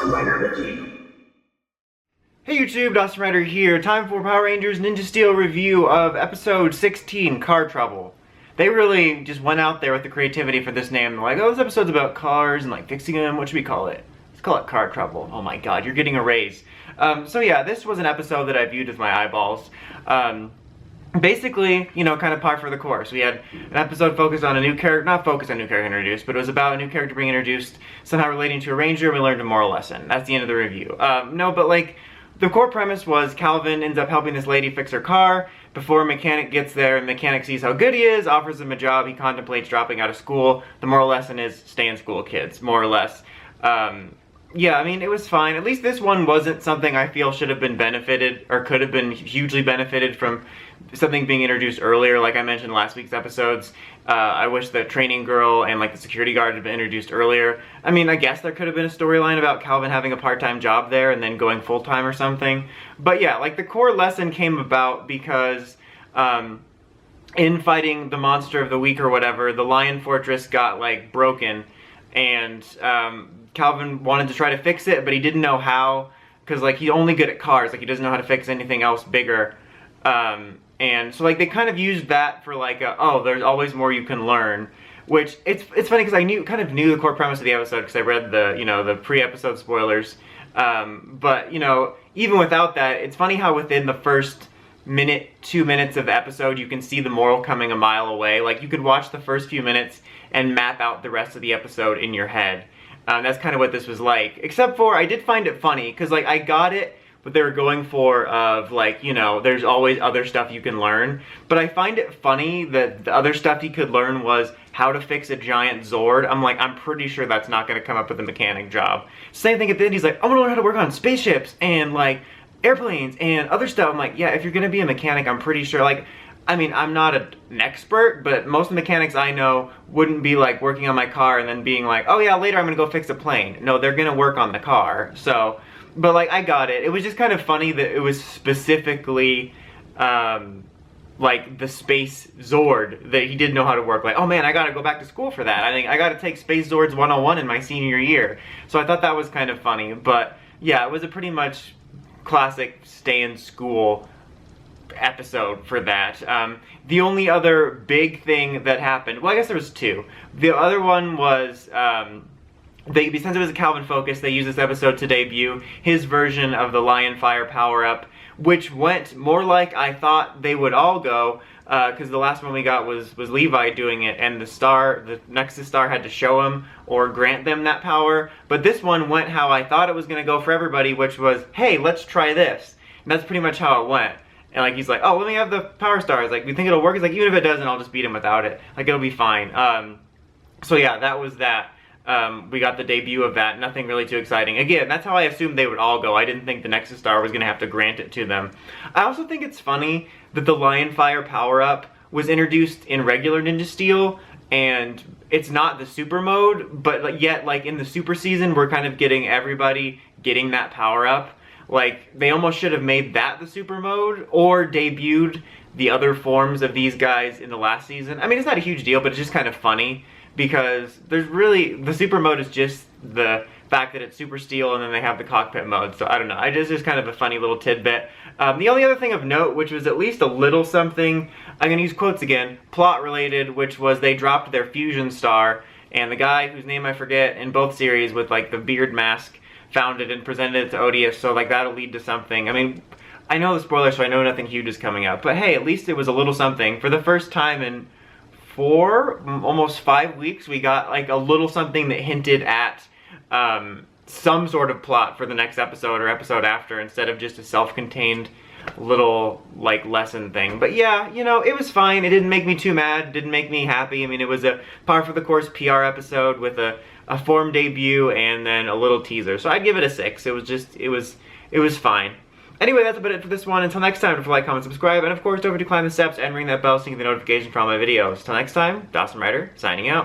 Dawson Rider Wiki. Hey YouTube, Dawson Rider here. Time for Power Rangers Ninja Steel review of episode 16, Car Trouble. They really just went out there with the creativity for this name. They're like, oh, this episode's about cars and like fixing them. What should we call it? Let's call it Car Trouble. Oh my god, you're getting a raise. So yeah, this was an episode that I viewed with my eyeballs. Basically, you know, kind of par for the course. We had an episode focused on a new character, not focused on a new character introduced, but it was about a new character being introduced, somehow relating to a ranger, and we learned a moral lesson. That's the end of the review. No, but like, the core premise was Calvin ends up helping this lady fix her car. Before a mechanic gets there, the mechanic sees how good he is, offers him a job, he contemplates dropping out of school. The moral lesson is stay in school, kids, more or less. Yeah, I mean, it was fine. At least this one wasn't something I feel should have been benefited, or could have been hugely benefited from something being introduced earlier, like I mentioned in last week's episodes. I wish the training girl and like the security guard had been introduced earlier. I mean, I guess there could have been a storyline about Calvin having a part-time job there and then going full-time or something. But yeah, like the core lesson came about because in fighting the monster of the week or whatever, the Lion Fortress got like broken, and Calvin wanted to try to fix it, but he didn't know how, because like he's only good at cars, like he doesn't know how to fix anything else bigger. And so like they kind of used that for like oh, there's always more you can learn, which it's funny because I kind of knew the core premise of the episode because I read the, you know, the pre-episode spoilers. But you know, even without that, it's funny how within the first minute, 2 minutes of the episode, you can see the moral coming a mile away. Like you could watch the first few minutes and map out the rest of the episode in your head. That's kind of what this was like, except for I did find it funny because like I got it what they were going for of like, you know, there's always other stuff you can learn, but I find it funny that the other stuff he could learn was how to fix a giant Zord. I'm like, I'm pretty sure that's not going to come up with a mechanic job. Same thing at the end, he's like, I want to learn how to work on spaceships and like airplanes and other stuff. I'm like, yeah, if you're going to be a mechanic, I'm pretty sure, like, I mean, I'm not an expert, but most of the mechanics I know wouldn't be like working on my car and then being like, oh yeah, later I'm gonna go fix a plane. No, they're gonna work on the car. So, but like, I got it. It was just kind of funny that it was specifically like the Space Zord that he didn't know how to work. Like, oh man, I gotta go back to school for that. I think I gotta take Space Zords 101 in my senior year. So I thought that was kind of funny. But yeah, it was a pretty much classic stay in school episode for that. The only other big thing that happened, well, I guess there was two. The other one was, since it was a Calvin focus, they used this episode to debut his version of the Lion Fire power-up, which went more like I thought they would all go, because the last one we got was Levi doing it, and the Nexus Star had to show him or grant them that power. But this one went how I thought it was going to go for everybody, which was, hey, let's try this. And that's pretty much how it went. And like he's like, oh, let me have the power stars. Like, we think it'll work. He's like, even if it doesn't, I'll just beat him without it. Like, it'll be fine. So yeah, that was that. We got the debut of that. Nothing really too exciting. Again, that's how I assumed they would all go. I didn't think the Nexus Star was going to have to grant it to them. I also think it's funny that the Lion Fire power-up was introduced in regular Ninja Steel, and it's not the super mode, but yet, like, in the super season, we're kind of getting everybody getting that power-up. Like, they almost should have made that the super mode, or debuted the other forms of these guys in the last season. I mean, it's not a huge deal, but it's just kind of funny, because there's really, the super mode is just the fact that it's super steel, and then they have the cockpit mode, so I don't know. It's just kind of a funny little tidbit. The only other thing of note, which was at least a little something, I'm gonna use quotes again, plot related, which was they dropped their fusion star, and the guy whose name I forget in both series with like the beard mask found it and presented it to Odious, so like that'll lead to something. I mean, I know the spoilers, so I know nothing huge is coming up, but hey, at least it was a little something. For the first time in 4, almost 5 weeks, we got like a little something that hinted at some sort of plot for the next episode or episode after, instead of just a self-contained little like lesson thing. But yeah, you know, it was fine. It didn't make me too mad, didn't make me happy. I mean, it was a par for the course PR episode with a form debut and then a little teaser. So I'd give it a 6. It was just, it was fine. Anyway, that's about it for this one. Until next time, don't forget to like, comment, subscribe, and of course, don't forget to climb the steps and ring that bell so you get the notification for all my videos. Until next time, Dawson Rider, signing out.